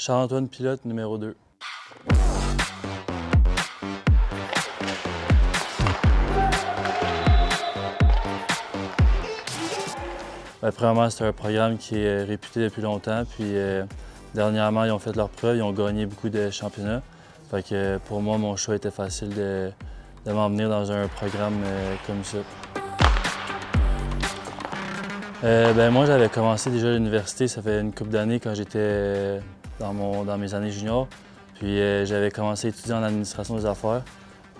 Charles-Antoine Pilote, numéro 2. Premièrement, c'est un programme qui est réputé depuis longtemps. Puis dernièrement, ils ont fait leurs preuves, ils ont gagné beaucoup de championnats. Fait que pour moi, mon choix était facile de m'emmener dans un programme comme ça. Moi, j'avais commencé déjà à l'université, ça fait une couple d'années quand j'étais dans mes années juniors. Puis j'avais commencé à étudier en administration des affaires.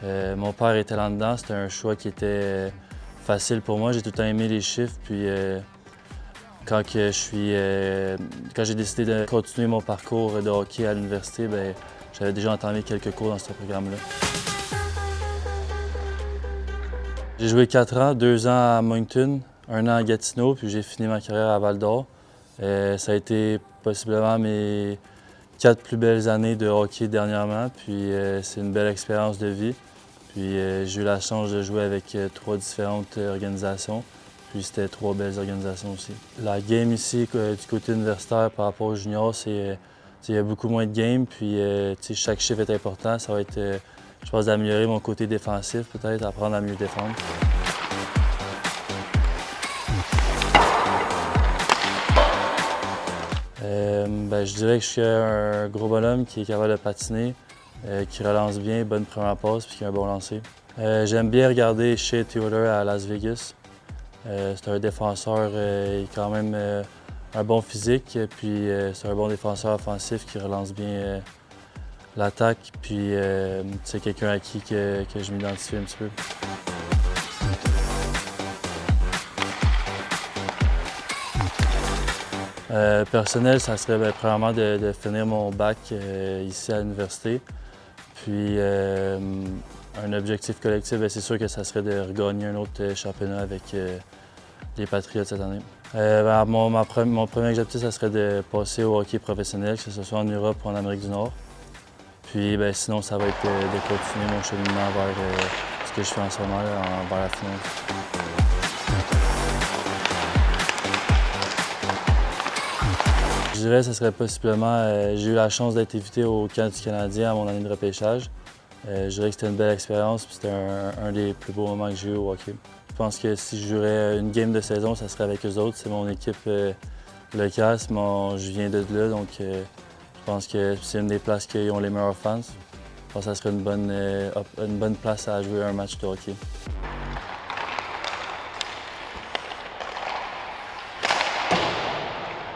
Mon père était là-dedans, c'était un choix qui était facile pour moi. J'ai tout le temps aimé les chiffres. Puis quand j'ai décidé de continuer mon parcours de hockey à l'université, j'avais déjà entamé quelques cours dans ce programme-là. J'ai joué 4 ans, 2 ans à Moncton, 1 an à Gatineau, puis j'ai fini ma carrière à Val-d'Or. Ça a été possiblement mes 4 plus belles années de hockey dernièrement, puis c'est une belle expérience de vie. Puis j'ai eu la chance de jouer avec 3 différentes organisations, puis c'était 3 belles organisations aussi. La game ici, du côté universitaire par rapport aux juniors, il y a beaucoup moins de games, puis chaque chiffre est important. Ça va être, je pense, d'améliorer mon côté défensif, peut-être, apprendre à mieux défendre. Je dirais que je suis un gros bonhomme qui est capable de patiner, qui relance bien, bonne première passe puis qui a un bon lancer. J'aime bien regarder Shea Theodore à Las Vegas. C'est un défenseur, il a quand même un bon physique, puis c'est un bon défenseur offensif qui relance bien l'attaque. Puis c'est quelqu'un à qui que je m'identifie un petit peu. Personnel, ça serait premièrement de finir mon bac ici à l'université. Puis un objectif collectif, c'est sûr que ça serait de regagner un autre championnat avec les Patriots cette année. Mon premier objectif, ça serait de passer au hockey professionnel, que ce soit en Europe ou en Amérique du Nord. Puis sinon, ça va être de continuer mon cheminement vers ce que je fais en ce moment, vers la finale. Je dirais que ce serait possiblement, j'ai eu la chance d'être invité au camp du Canadien à mon année de repêchage. Je dirais que c'était une belle expérience, puis c'était un des plus beaux moments que j'ai eu au hockey. Je pense que si je jouerais une game de saison, ça serait avec eux autres. C'est mon équipe locale, je viens de là, donc je pense que c'est une des places qui ont les meilleurs fans. Je pense que ça serait une bonne place à jouer un match de hockey.